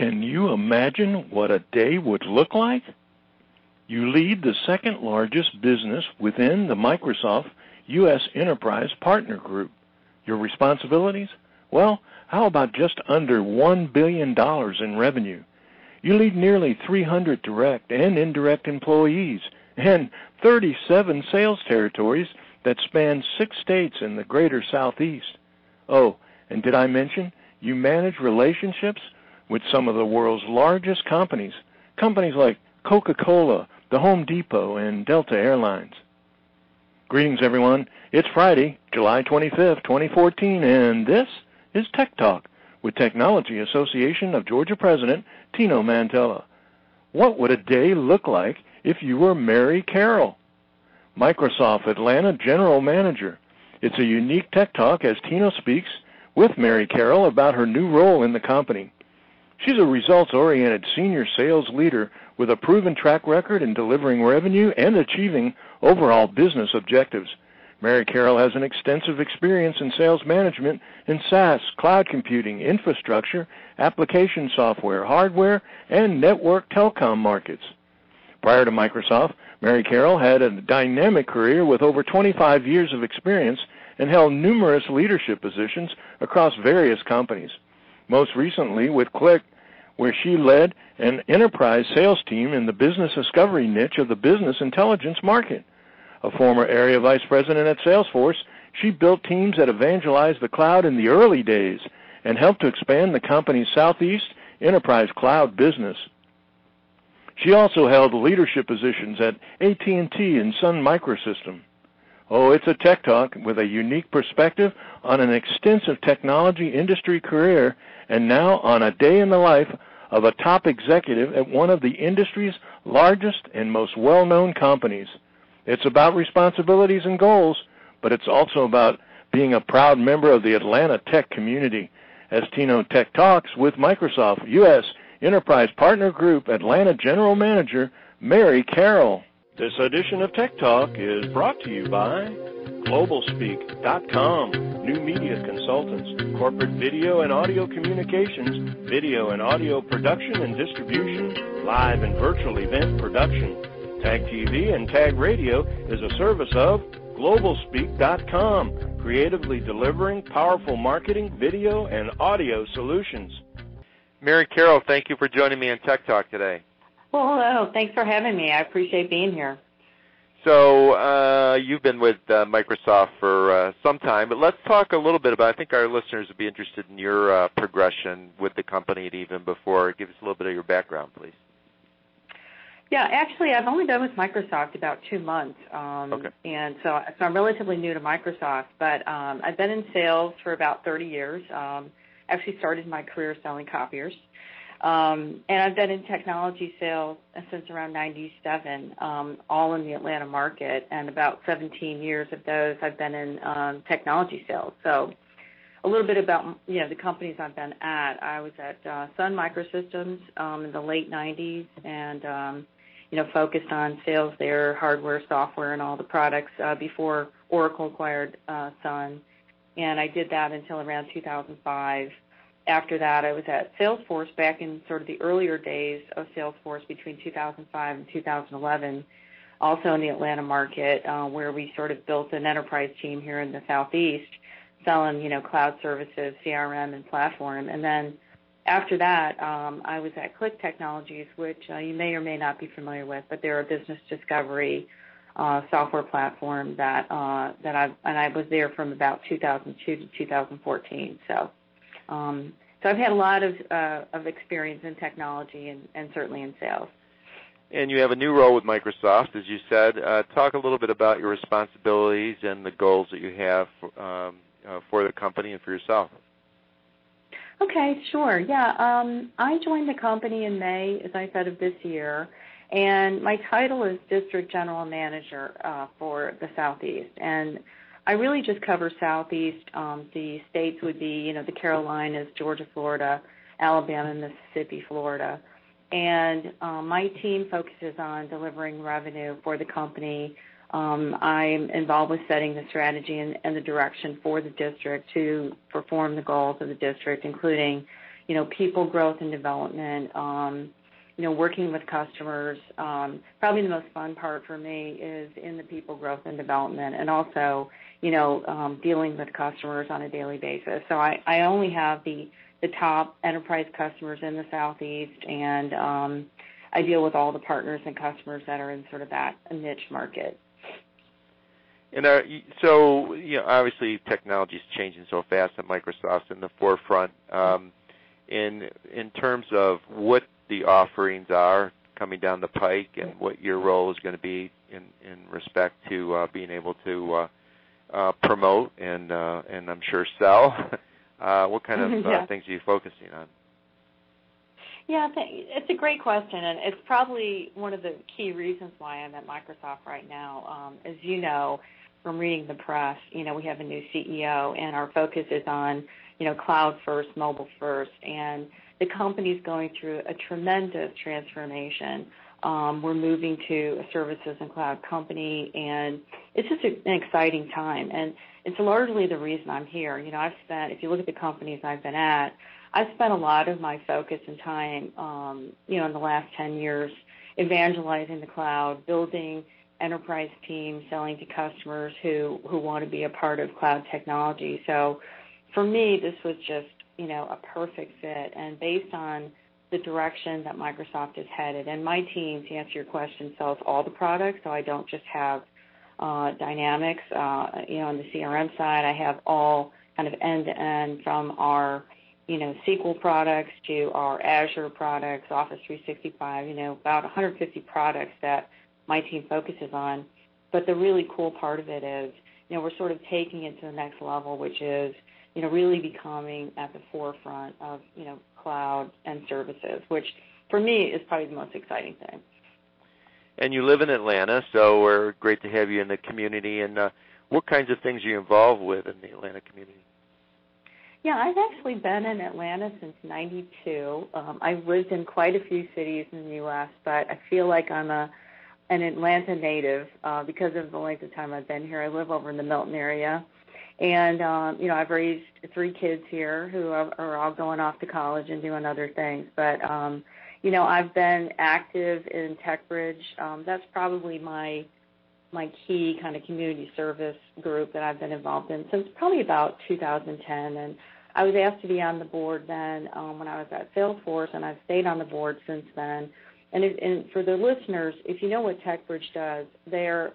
Can you imagine what a day would look like? You lead the second largest business within the Microsoft U.S. Enterprise Partner Group. Your responsibilities? Well, how about just under $1 billion in revenue? You lead nearly 300 direct and indirect employees and 37 sales territories that span 6 states in the greater Southeast. Oh, and did I mention you manage relationships with some of the world's largest companies like Coca-Cola, the Home Depot, and Delta Airlines. Greetings, everyone. It's Friday, July 25th, 2014, and this is Tech Talk with Technology Association of Georgia President Tino Mantella. What would a day look like if you were Mary Carroll, Microsoft Atlanta General Manager? It's a unique Tech Talk as Tino speaks with Mary Carroll about her new role in the company. She's a results-oriented senior sales leader with a proven track record in delivering revenue and achieving overall business objectives. Mary Carroll has an extensive experience in sales management in SaaS, cloud computing, infrastructure, application software, hardware, and network telecom markets. Prior to Microsoft, Mary Carroll had a dynamic career with over 25 years of experience and held numerous leadership positions across various companies. Most recently with Qlik, where she led an enterprise sales team in the business discovery niche of the business intelligence market. A former area vice president at Salesforce, she built teams that evangelized the cloud in the early days and helped to expand the company's Southeast enterprise cloud business. She also held leadership positions at AT&T and Sun Microsystem. Oh, it's a Tech Talk with a unique perspective on an extensive technology industry career and now on a day in the life of a top executive at one of the industry's largest and most well-known companies. It's about responsibilities and goals, but it's also about being a proud member of the Atlanta tech community. As Tino Tech Talks with Microsoft U.S. Enterprise Partner Group Atlanta General Manager Mary Carroll. This edition of Tech Talk is brought to you by GlobalSpeak.com, new media consultants, corporate video and audio communications, video and audio production and distribution, live and virtual event production. Tag TV and Tag Radio is a service of GlobalSpeak.com, creatively delivering powerful marketing, video, and audio solutions. Mary Carroll, thank you for joining me on Tech Talk today. Well, hello. Thanks for having me. I appreciate being here. So you've been with Microsoft for some time, but let's talk a little bit about, I think our listeners would be interested in your progression with the company and even before. Give us a little bit of your background, please. Yeah, actually, I've only been with Microsoft about 2 months, okay. And so I'm relatively new to Microsoft, but I've been in sales for about 30 years. Actually started my career selling copiers. And I've been in technology sales since around 97, all in the Atlanta market, and about 17 years of those I've been in technology sales. So a little bit about, the companies I've been at. I was at Sun Microsystems in the late 90s and, focused on sales there, hardware, software, and all the products before Oracle acquired Sun. And I did that until around 2005. After that, I was at Salesforce back in sort of the earlier days of Salesforce between 2005 and 2011, also in the Atlanta market, where we sort of built an enterprise team here in the Southeast, selling, cloud services, CRM, and platform. And then after that, I was at Qlik Technologies, which you may or may not be familiar with, but they're a business discovery software platform that I was there from about 2002 to 2014. So I've had a lot of experience in technology and certainly in sales. And you have a new role with Microsoft, as you said. Talk a little bit about your responsibilities and the goals that you have for the company and for yourself. Okay, sure. Yeah, I joined the company in May, as I said, of this year, and my title is District General Manager for the Southeast. And I really just cover Southeast. The states would be, the Carolinas, Georgia, Florida, Alabama, Mississippi, Florida. And my team focuses on delivering revenue for the company. I'm involved with setting the strategy and the direction for the district to perform the goals of the district, including, people growth and development, working with customers. Probably the most fun part for me is in the people growth and development, and also, dealing with customers on a daily basis. So I only have the top enterprise customers in the Southeast, and I deal with all the partners and customers that are in sort of that niche market. And so, obviously technology is changing so fast that Microsoft's in the forefront. In terms of what the offerings are coming down the pike and what your role is going to be in respect to being able to promote and I'm sure sell, what kind of things are you focusing on? Yeah, it's a great question, and it's probably one of the key reasons why I'm at Microsoft right now. As you know from reading the press, we have a new CEO, and our focus is on, cloud first, mobile first, and the company's going through a tremendous transformation. We're moving to a services and cloud company, and it's just an exciting time, and it's largely the reason I'm here. If you look at the companies I've been at, I've spent a lot of my focus and time, in the last 10 years evangelizing the cloud, building enterprise teams, selling to customers who want to be a part of cloud technology. So for me, this was just, a perfect fit, and based on the direction that Microsoft is headed. And my team, to answer your question, sells all the products, so I don't just have Dynamics. On the CRM side, I have all kind of end-to-end from our SQL products to our Azure products, Office 365, about 150 products that my team focuses on. But the really cool part of it is, we're sort of taking it to the next level, which is, really becoming at the forefront of, cloud and services, which for me is probably the most exciting thing. And you live in Atlanta, so we're great to have you in the community. And what kinds of things are you involved with in the Atlanta community? Yeah, I've actually been in Atlanta since '92. I've lived in quite a few cities in the U.S., but I feel like I'm an Atlanta native because of the length of time I've been here. I live over in the Milton area. And, I've raised 3 kids here who are all going off to college and doing other things. But, I've been active in TechBridge. That's probably my key kind of community service group that I've been involved in since probably about 2010. And I was asked to be on the board then when I was at Salesforce, and I've stayed on the board since then. And for the listeners, if you know what TechBridge does, they're,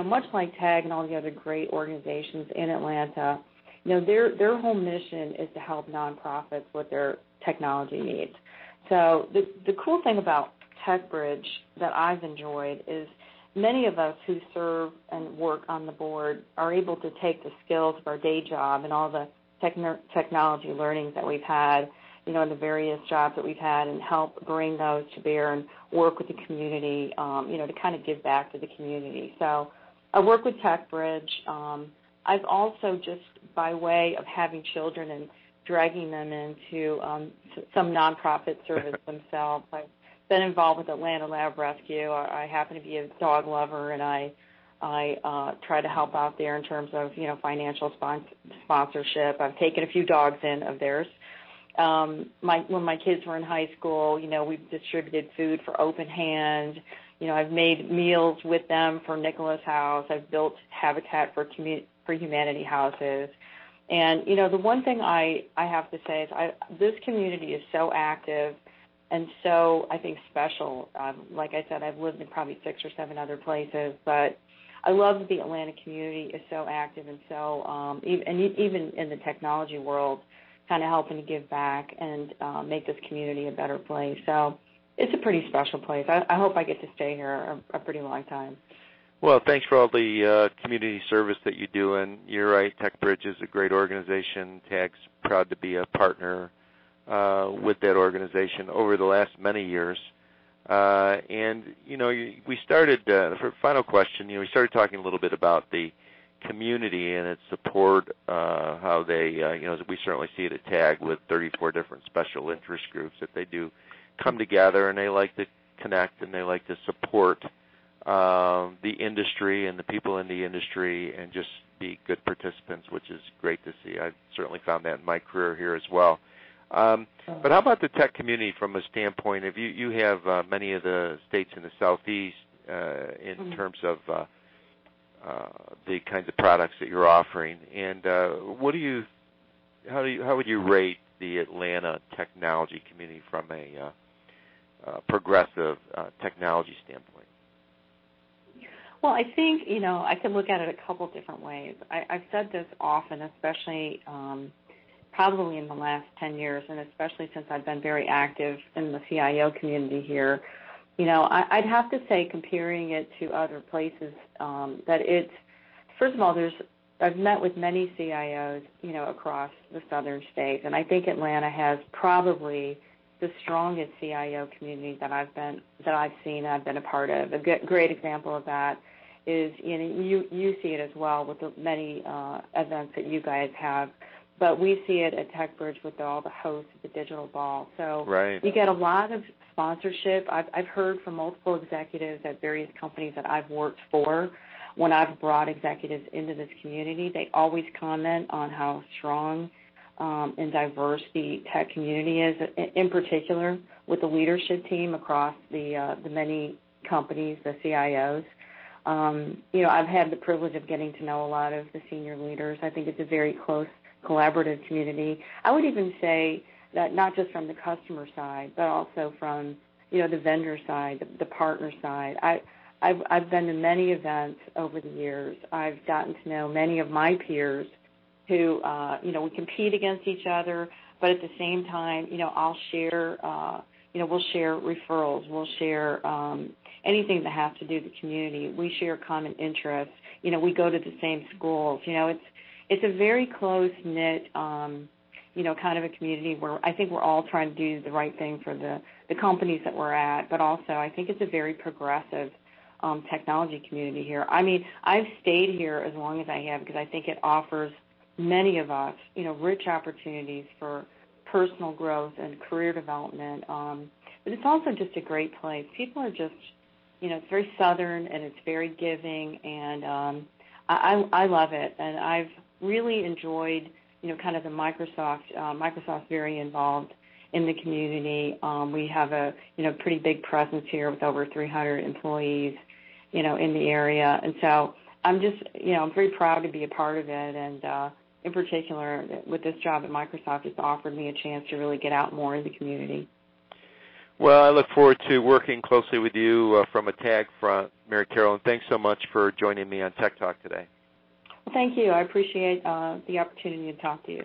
much like TAG and all the other great organizations in Atlanta, their whole mission is to help nonprofits with their technology needs. So the cool thing about TechBridge that I've enjoyed is many of us who serve and work on the board are able to take the skills of our day job and all the technology learnings that we've had, in the various jobs that we've had, and help bring those to bear and work with the community, to kind of give back to the community. So I work with TechBridge. I've also, just by way of having children and dragging them into some nonprofit service themselves, I've been involved with Atlanta Lab Rescue. I happen to be a dog lover, and I try to help out there in terms of, financial sponsorship. I've taken a few dogs in of theirs. When my kids were in high school, we've distributed food for Open Hand. I've made meals with them for Nicholas House. I've built Habitat for Humanity houses. And, the one thing I have to say is this community is so active and so, I think, special. Like I said, I've lived in probably 6 or 7 other places, but I love that the Atlanta community is so active and so, even in the technology world, kind of helping to give back and make this community a better place. So it's a pretty special place. I hope I get to stay here a pretty long time. Well, thanks for all the community service that you do. And you're right, TechBridge is a great organization. TAG's proud to be a partner with that organization over the last many years. We started, for a final question, we started talking a little bit about the community and its support, how they, we certainly see it at TAG with 34 different special interest groups that they do come together, and they like to connect and they like to support the industry and the people in the industry and just be good participants, which is great to see. I've certainly found that in my career here as well. But how about the tech community from a standpoint of you have many of the states in the Southeast in terms of the kinds of products that you're offering, and how would you rate the Atlanta technology community from a progressive technology standpoint? Well, I think, I could look at it a couple different ways. I've said this often, especially probably in the last 10 years, and especially since I've been very active in the CIO community here. I'd have to say, comparing it to other places, that it's, first of all, I've met with many CIOs, across the southern states, and I think Atlanta has probably the strongest CIO community that I've seen, I've been a part of. A great example of that is, you see it as well with the many events that you guys have, but we see it at TechBridge with all the hosts of the Digital Ball. So right. You get a lot of sponsorship. I've heard from multiple executives at various companies that I've worked for. When I've brought executives into this community, they always comment on how strong and diverse the tech community is, in particular with the leadership team across the many companies, the CIOs. I've had the privilege of getting to know a lot of the senior leaders. I think it's a very close, collaborative community. I would even say that not just from the customer side, but also from, the vendor side, the partner side. I've been to many events over the years. I've gotten to know many of my peers who, we compete against each other, but at the same time, I'll share, we'll share referrals. We'll share anything that has to do with the community. We share common interests. We go to the same schools. It's a very close-knit, kind of a community where I think we're all trying to do the right thing for the companies that we're at, but also I think it's a very progressive technology community here. I mean, I've stayed here as long as I have because I think it offers many of us, rich opportunities for personal growth and career development. But it's also just a great place. People are just, it's very southern and it's very giving, and I love it. And I've really enjoyed, kind of the Microsoft's very involved in the community. We have a, pretty big presence here with over 300 employees, in the area. And so I'm just, I'm very proud to be a part of it. And in particular, with this job at Microsoft, it's offered me a chance to really get out more in the community. Well, I look forward to working closely with you from a tag front, Mary Carol, and thanks so much for joining me on Tech Talk today. Well, thank you. I appreciate the opportunity to talk to you.